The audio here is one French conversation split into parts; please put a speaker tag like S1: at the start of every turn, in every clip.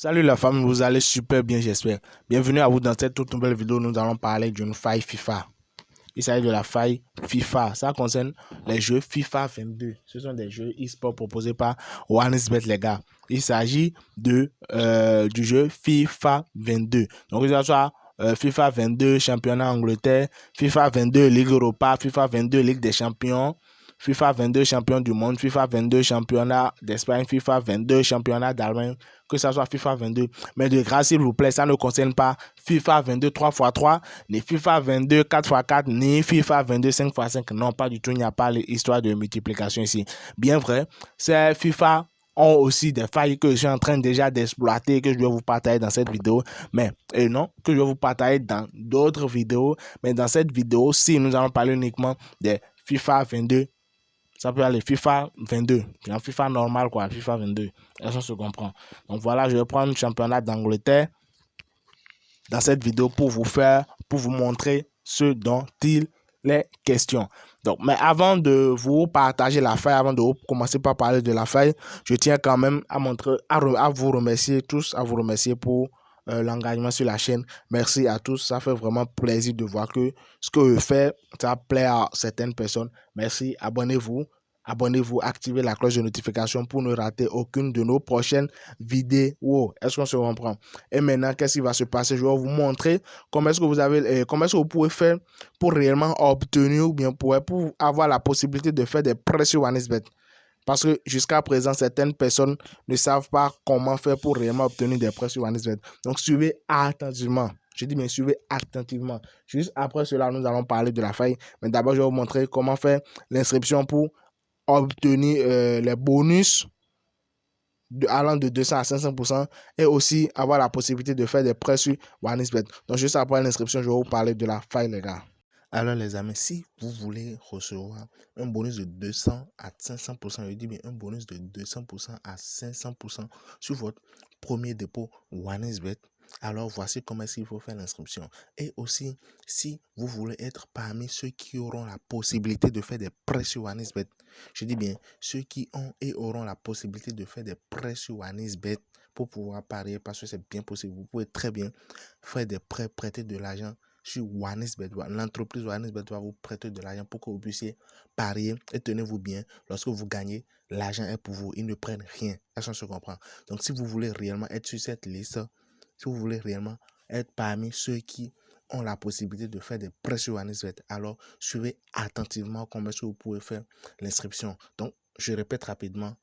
S1: Salut la femme, vous allez super bien j'espère. Bienvenue à vous dans cette toute nouvelle vidéo. Nous allons parler d'une faille FIFA. Il s'agit de la faille FIFA. Ça concerne les jeux FIFA 22. Ce sont des jeux e-sport proposés par OneXBet les gars. Il s'agit du jeu FIFA 22. Donc il y a FIFA 22 championnat Angleterre, FIFA 22 Ligue Europa, FIFA 22 Ligue des Champions, FIFA 22 champion du monde, FIFA 22 championnat d'Espagne, FIFA 22 championnat d'Allemagne, que ça soit FIFA 22. Mais de grâce, s'il vous plaît, ça ne concerne pas FIFA 22 3x3, ni FIFA 22 4x4, ni FIFA 22 5x5. Non, pas du tout, il n'y a pas l'histoire de multiplication ici. Bien vrai, c'est FIFA ont aussi des failles que je suis en train déjà d'exploiter, que je vais vous partager dans cette vidéo, mais non, que je vais vous partager dans d'autres vidéos, mais dans cette vidéo-ci, nous allons parler uniquement des FIFA 22. Ça peut aller FIFA 22, genre FIFA normal quoi, FIFA 22, est-ce qu'on se comprend? Donc voilà, je vais prendre le championnat d'Angleterre dans cette vidéo pour vous montrer ce dont il est question. Donc, mais avant de vous partager la faille, avant de commencer par parler de la faille, je tiens quand même à vous remercier tous, à vous remercier pour l'engagement sur la chaîne. Merci à tous, ça fait vraiment plaisir de voir que ce que je fais, ça plaît à certaines personnes. Merci, abonnez-vous, activez la cloche de notification pour ne rater aucune de nos prochaines vidéos. Est-ce qu'on se comprend? Et maintenant, qu'est-ce qui va se passer? Je vais vous montrer comment est-ce que vous pouvez faire pour réellement obtenir ou bien pour avoir la possibilité de faire des prêts sur OneXBet. Parce que jusqu'à présent, certaines personnes ne savent pas comment faire pour réellement obtenir des prêts sur OneXBet. Donc, suivez attentivement. Je dis bien suivez attentivement. Juste après cela, nous allons parler de la faille. Mais d'abord, je vais vous montrer comment faire l'inscription pour obtenir les bonus allant de 200 à 500% et aussi avoir la possibilité de faire des prêts sur OneXBet. Donc, juste après l'inscription, je vais vous parler de la faille, les gars. Alors, les amis, si vous voulez recevoir un bonus de 200 à 500%, je dis bien un bonus de 200% à 500% sur votre premier dépôt OneXBet, alors voici comment il faut faire l'inscription. Et aussi, si vous voulez être parmi ceux qui auront la possibilité de faire des prêts sur OneXBet, je dis bien ceux qui ont et auront la possibilité de faire des prêts sur OneXBet pour pouvoir parier, parce que c'est bien possible. Vous pouvez très bien faire des prêts, prêter de l'argent sur OneXBet. L'entreprise OneXBet va vous prêter de l'argent pour que vous puissiez parier et tenez-vous bien. Lorsque vous gagnez, l'argent est pour vous. Ils ne prennent rien. Est-ce qu'on se comprend? Donc, si vous voulez réellement être sur cette liste, si vous voulez réellement être parmi ceux qui ont la possibilité de faire des prêts sur OneXBet, alors suivez attentivement comment est-ce que vous pouvez faire l'inscription. Donc, je répète rapidement.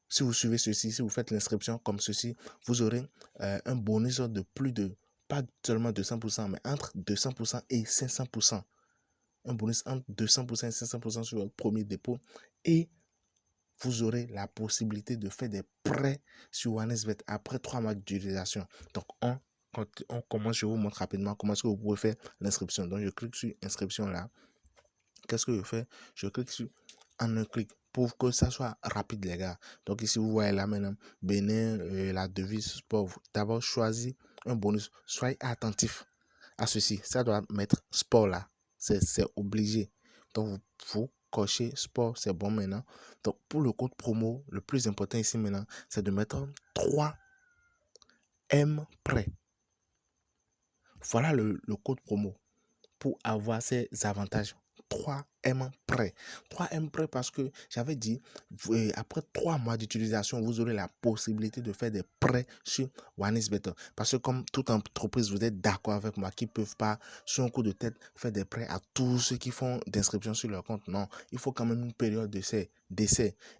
S1: Si vous suivez ceci, si vous faites l'inscription comme ceci, vous aurez un bonus de plus de, pas seulement 200%, mais entre 200% et 500%. Un bonus entre 200% et 500% sur votre premier dépôt. Et vous aurez la possibilité de faire des prêts sur OneXBet après 3 mois d'utilisation. Donc, quand on commence, je vous montre rapidement comment est-ce que vous pouvez faire l'inscription. Donc, je clique sur inscription là. Qu'est-ce que je fais? Je clique sur en un clic pour que ça soit rapide, les gars. Donc, ici, vous voyez là maintenant, Bénin, la devise sport. D'abord, choisis un bonus. Soyez attentif à ceci. Ça doit mettre sport là. C'est obligé. Donc, vous cochez sport, c'est bon maintenant. Donc, pour le code promo, le plus important ici maintenant, c'est de mettre 3M prêt. Voilà le code promo pour avoir ces avantages. 3M prêt. 3M prêt parce que j'avais dit, après 3 mois d'utilisation, vous aurez la possibilité de faire des prêts sur OneXBet. Parce que comme toute entreprise, vous êtes d'accord avec moi, qui ne peuvent pas, sur un coup de tête, faire des prêts à tous ceux qui font d'inscription sur leur compte. Non, il faut quand même une période d'essai.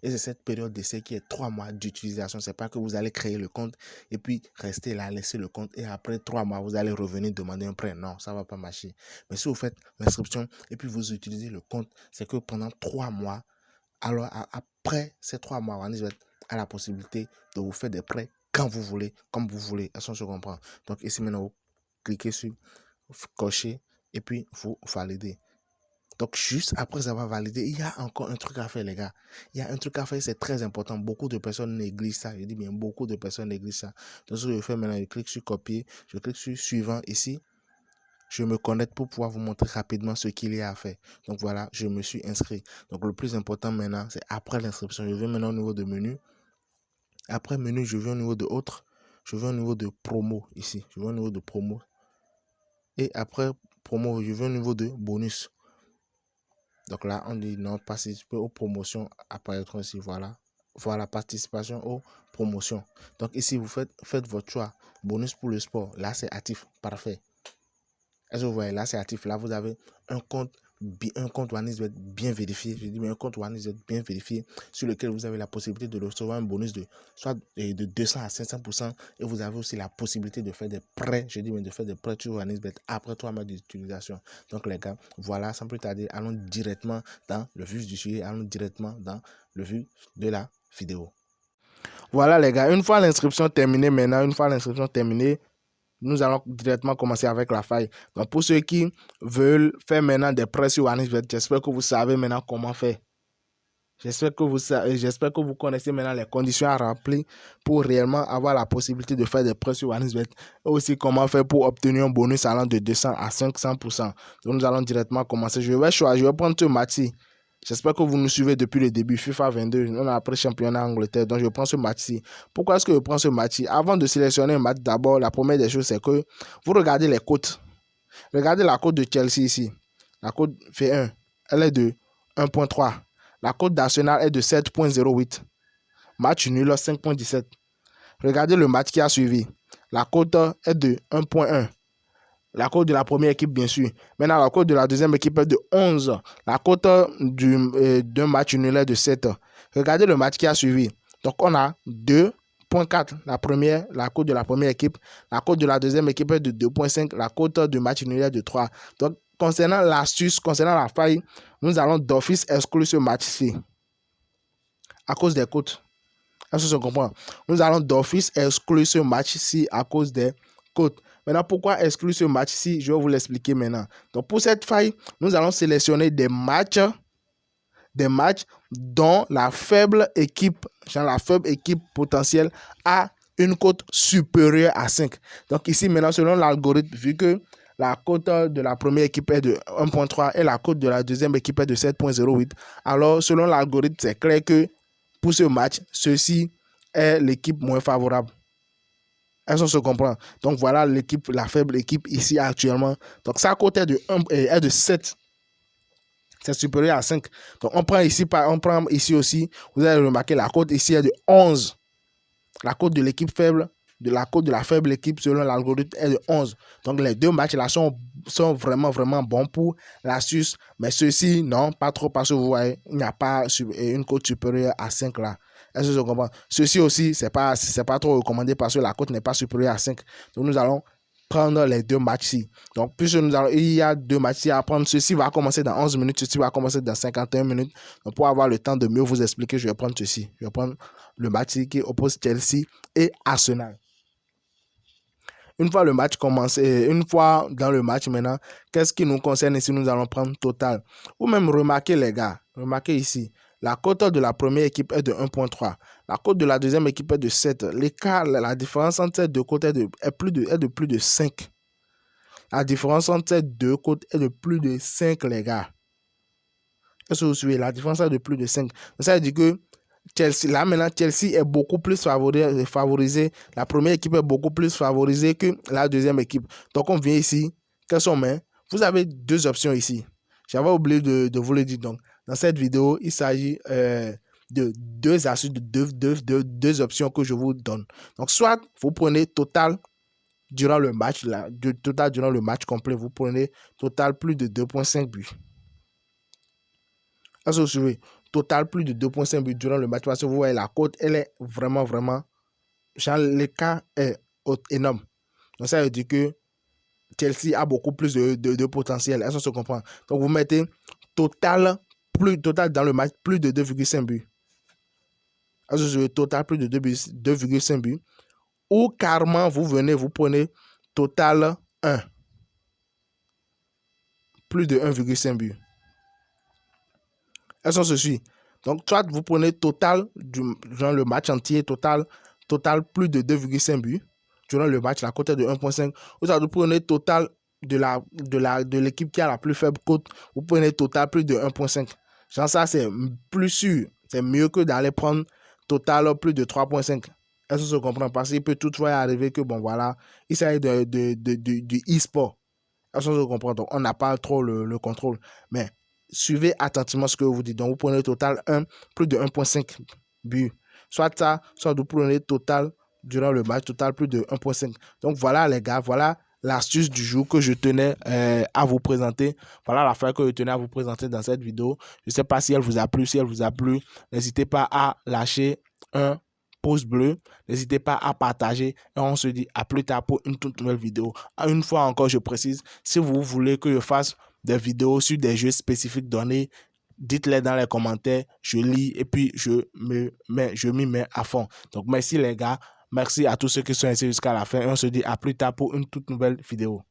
S1: Et c'est cette période d'essai qui est 3 mois d'utilisation. C'est pas que vous allez créer le compte et puis rester là, laisser le compte et après 3 mois, vous allez revenir demander un prêt. Non, ça ne va pas marcher. Mais si vous faites l'inscription et puis vous utilisez le compte, c'est que pendant 3 mois, alors après ces 3 mois, OneXBet a la possibilité de vous faire des prêts quand vous voulez, comme vous voulez. Est-ce qu'on se comprend? Donc ici maintenant, vous cliquez sur cocher et puis vous validez. Donc, juste après avoir validé, il y a encore un truc à faire, les gars. Il y a un truc à faire, c'est très important. Beaucoup de personnes négligent ça. Je dis bien, beaucoup de personnes négligent ça. Donc, ce que je fais maintenant, je clique sur copier, je clique sur suivant ici. Je me connecte pour pouvoir vous montrer rapidement ce qu'il y a à faire. Donc, voilà, je me suis inscrit. Donc, le plus important maintenant, c'est après l'inscription. Je vais maintenant au niveau de menu. Après menu, je vais au niveau de autres. je veux un niveau de promo ici. Je veux un niveau de promo. Et après promo, je veux un niveau de bonus. Donc là, on dit non, participer aux promotions apparaîtront ici. Voilà. Voilà, participation aux promotions. Donc ici, vous faites votre choix. Bonus pour le sport. Là, c'est actif. Parfait. Est-ce que vous voyez, là, c'est actif. Là, vous avez un compte OneXBet bien vérifié. Je dis, mais un compte OneXBet bien vérifié sur lequel vous avez la possibilité de recevoir un bonus de soit de 200 à 500%. Et vous avez aussi la possibilité de faire des prêts. Je dis, mais de faire des prêts sur OneXBet après 3 mois d'utilisation. Donc, les gars, voilà, sans plus tarder, allons directement dans le vif du sujet. Allons directement dans le vif de la vidéo. Voilà, les gars, une fois l'inscription terminée, nous allons directement commencer avec la faille. Donc, pour ceux qui veulent faire maintenant des prêts sur OneXBet, j'espère que vous savez maintenant comment faire. J'espère que vous connaissez maintenant les conditions à remplir pour réellement avoir la possibilité de faire des prêts sur OneXBet. Et aussi comment faire pour obtenir un bonus allant de 200 à 500%. Donc, nous allons directement commencer. Je vais prendre ce match-ci. J'espère que vous nous suivez depuis le début. FIFA 22, on a après championnat Angleterre. Donc, je prends ce match-ci. Pourquoi est-ce que je prends ce match-ci? Avant de sélectionner un match, d'abord, la première des choses, c'est que vous regardez les cotes. Regardez la cote de Chelsea ici. La cote V1, elle est de 1.3. La cote d'Arsenal est de 7.08. Match nul, 5.17. Regardez le match qui a suivi. La cote est de 1.1. La cote de la première équipe, bien sûr. Maintenant, la cote de la deuxième équipe est de 11. La cote d'un match nul est de 7. Regardez le match qui a suivi. Donc, on a 2.4. La cote de la première équipe. La cote de la deuxième équipe est de 2.5. La cote du match nul est de 3. Donc, concernant l'astuce, concernant la faille, nous allons d'office exclure ce match-ci. À cause des cotes. Est-ce que ça comprend? Nous allons d'office exclure ce match-ci à cause des cotes. Maintenant, pourquoi exclure ce match-ci? Je vais vous l'expliquer maintenant. Donc, pour cette faille, nous allons sélectionner des matchs dont la faible équipe potentielle a une cote supérieure à 5. Donc, ici, maintenant, selon l'algorithme, vu que la cote de la première équipe est de 1.3 et la cote de la deuxième équipe est de 7.08, alors, selon l'algorithme, c'est clair que pour ce match, ceci est l'équipe moins favorable. Est-ce qu'on se comprend? Donc, voilà la faible équipe ici actuellement. Donc, sa cote est de 7. C'est supérieur à 5. Donc, on prend ici aussi. Vous allez remarquer, la cote ici est de 11. La cote de l'équipe faible, la cote de la faible équipe selon l'algorithme est de 11. Donc, les deux matchs là sont vraiment, vraiment bons pour l'astuce. Mais ceux-ci, non, pas trop parce que vous voyez, il n'y a pas une cote supérieure à 5 là. Est-ce que je comprends? Ceci aussi, c'est pas trop recommandé parce que la cote n'est pas supérieure à 5. Donc, nous allons prendre les deux matchs-ci. Donc, puisque il y a deux matchs à prendre, ceci va commencer dans 11 minutes, ceci va commencer dans 51 minutes. Donc, pour avoir le temps de mieux vous expliquer, je vais prendre ceci. Je vais prendre le match qui oppose Chelsea et Arsenal. Une fois le match commencé, une fois dans le match maintenant, qu'est-ce qui nous concerne ici? Nous allons prendre total. Ou même remarquez les gars, remarquez ici. La cote de la première équipe est de 1.3. La cote de la deuxième équipe est de 7. L'écart, la différence entre ces deux cotes est de plus de 5. La différence entre ces deux cotes est de plus de 5, les gars. Est-ce que vous suivez? La différence est de plus de 5. Ça veut dire que Chelsea est beaucoup plus favorisé. La première équipe est beaucoup plus favorisée que la deuxième équipe. Donc, on vient ici. Quelles sont mes? Vous avez deux options ici. J'avais oublié de vous le dire. Donc, dans cette vidéo, il s'agit de deux astuces, deux options que je vous donne. Donc, soit vous prenez total durant le match, durant le match complet, vous prenez total plus de 2.5 buts. Est-ce que vous suivez? Total plus de 2.5 buts durant le match. Parce que vous voyez, la cote, elle est vraiment, vraiment... l'écart est énorme. Donc, ça veut dire que Chelsea a beaucoup plus de potentiel. Est-ce qu'on se comprend? Donc, vous mettez total dans le match, plus de 2,5 buts. Est-ce que vous avez total plus de 2,5 buts? Ou carrément, vous prenez total 1. Plus de 1,5 buts. Est-ce qu'on se suit? Donc, soit vous prenez total durant le match entier, total plus de 2,5 buts. Durant le match, la cote est de 1.5. Ou soit vous prenez total de l'équipe qui a la plus faible cote. Vous prenez total plus de 1.5. Genre ça, c'est plus sûr. C'est mieux que d'aller prendre total plus de 3.5. Est-ce que se comprend? Parce qu'il peut toutefois arriver que, bon, voilà, il s'agit de e-sport. Est-ce que se comprend? Donc, on n'a pas trop le contrôle. Mais suivez attentivement ce que vous dites. Donc, vous prenez le total plus de 1,5 buts. Soit ça, soit vous prenez le total durant le match, total plus de 1,5. Donc, voilà, les gars, voilà l'astuce du jour que je tenais à vous présenter. Voilà l'affaire que je tenais à vous présenter dans cette vidéo. Je ne sais pas si elle vous a plu. Si elle vous a plu, n'hésitez pas à lâcher un pouce bleu. N'hésitez pas à partager et on se dit à plus tard pour une toute nouvelle vidéo. Une fois encore, je précise, si vous voulez que je fasse des vidéos sur des jeux spécifiques donnés, dites-les dans les commentaires, je lis et puis je m'y mets à fond. Donc merci les gars, merci à tous ceux qui sont restés jusqu'à la fin et on se dit à plus tard pour une toute nouvelle vidéo.